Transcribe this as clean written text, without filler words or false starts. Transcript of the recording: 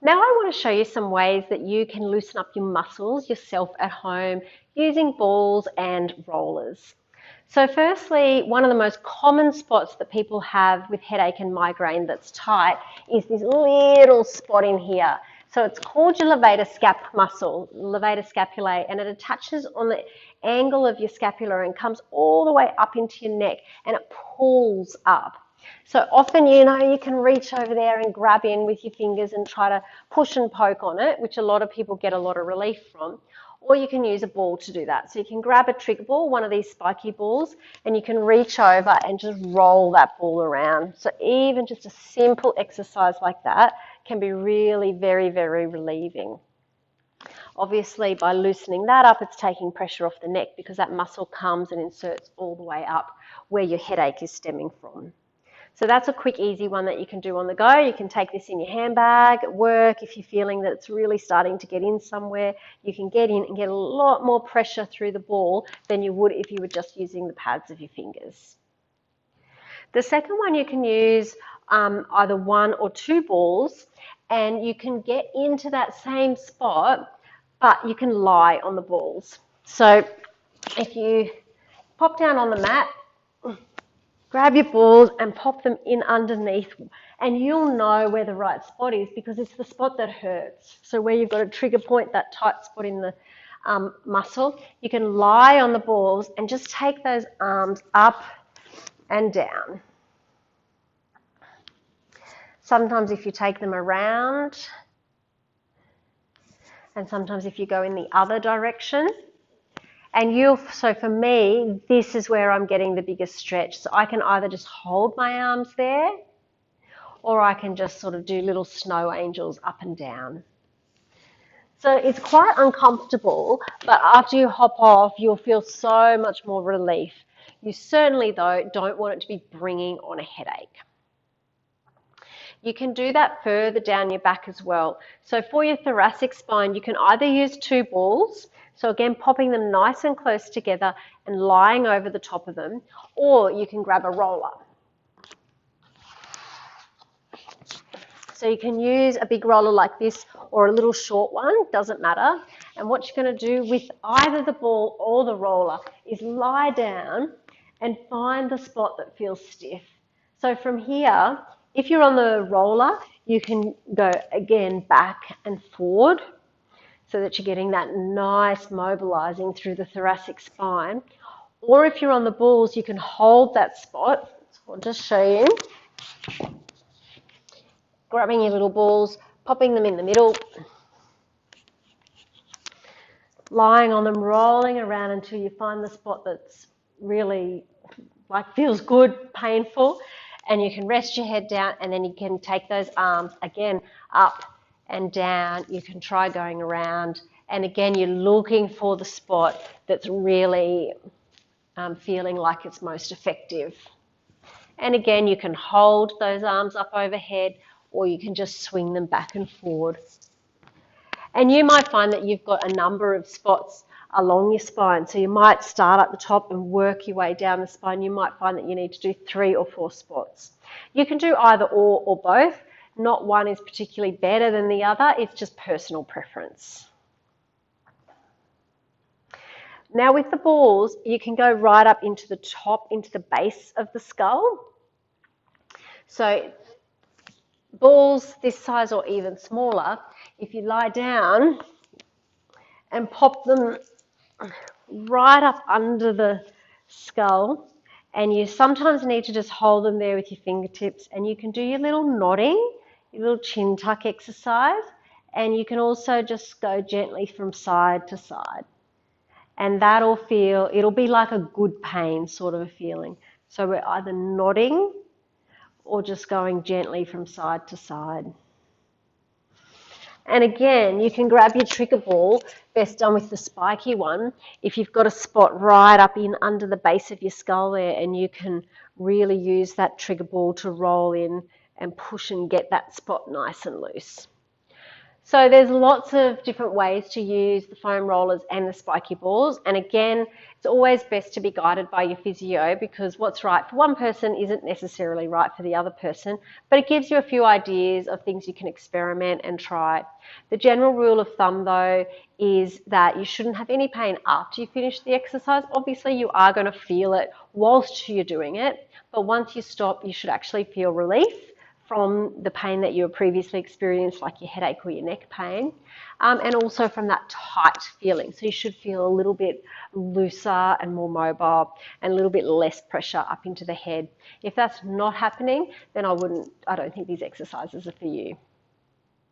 Now I want to show you some ways that you can loosen up your muscles yourself at home using balls and rollers. So firstly, one of the most common spots that people have with headache and migraine that's tight is this little spot in here. So it's called your levator scap muscle, levator scapulae, and it attaches on the angle of your scapula and comes all the way up into your neck and it pulls up. So often, you can reach over there and grab in with your fingers and try to push and poke on it, which a lot of people get a lot of relief from. Or you can use a ball to do that. So you can grab a trigger ball, one of these spiky balls, and you can reach over and just roll that ball around. So even just a simple exercise like that can be really very, very relieving. Obviously, by loosening that up, it's taking pressure off the neck because that muscle comes and inserts all the way up where your headache is stemming from. So that's a quick, easy one that you can do on the go. You can take this in your handbag at work. If you're feeling that it's really starting to get in somewhere, you can get in and get a lot more pressure through the ball than you would if you were just using the pads of your fingers. The second one, you can use either one or two balls, and you can get into that same spot, but you can lie on the balls. So if you pop down on the mat, grab your balls and pop them in underneath, and you'll know where the right spot is because it's the spot that hurts. So where you've got a trigger point, that tight spot in the muscle, you can lie on the balls and just take those arms up and down. Sometimes if you take them around, and sometimes if you go in the other direction. And so for me, this is where I'm getting the biggest stretch. So I can either just hold my arms there, or I can just sort of do little snow angels up and down. So it's quite uncomfortable, but after you hop off, you'll feel so much more relief. You certainly, though, don't want it to be bringing on a headache. You can do that further down your back as well. So for your thoracic spine, you can either use two balls, so again, popping them nice and close together and lying over the top of them, or you can grab a roller. So you can use a big roller like this or a little short one, doesn't matter. And what you're going to do with either the ball or the roller is lie down and find the spot that feels stiff. So from here, if you're on the roller, you can go again back and forward so that you're getting that nice mobilizing through the thoracic spine. Or if you're on the balls, you can hold that spot. So I'll just show you. Grabbing your little balls, popping them in the middle, lying on them, rolling around until you find the spot that's really feels good, painful, and you can rest your head down, and then you can take those arms again up and down. You can try going around, and again you're looking for the spot that's really feeling like it's most effective. And again, you can hold those arms up overhead, or you can just swing them back and forward. And you might find that you've got a number of spots along your spine. So you might start at the top and work your way down the spine. You might find that you need to do 3 or 4 spots. You can do either or both. Not one is particularly better than the other. It's just personal preference. Now with the balls, you can go right up into the top, into the base of the skull. So balls this size or even smaller, if you lie down and pop them right up under the skull, and you sometimes need to just hold them there with your fingertips, and you can do your little nodding, your little chin tuck exercise, and you can also just go gently from side to side. And it'll be like a good pain sort of a feeling. So we're either nodding or just going gently from side to side. And again, you can grab your trigger ball, best done with the spiky one, if you've got a spot right up in under the base of your skull there, and you can really use that trigger ball to roll in and push and get that spot nice and loose. So there's lots of different ways to use the foam rollers and the spiky balls. And again, it's always best to be guided by your physio, because what's right for one person isn't necessarily right for the other person, but it gives you a few ideas of things you can experiment and try. The general rule of thumb though is that you shouldn't have any pain after you finish the exercise. Obviously you are going to feel it whilst you're doing it, but once you stop, you should actually feel relief from the pain that you previously experienced, like your headache or your neck pain, and also from that tight feeling. So you should feel a little bit looser and more mobile and a little bit less pressure up into the head. If that's not happening, then I don't think these exercises are for you.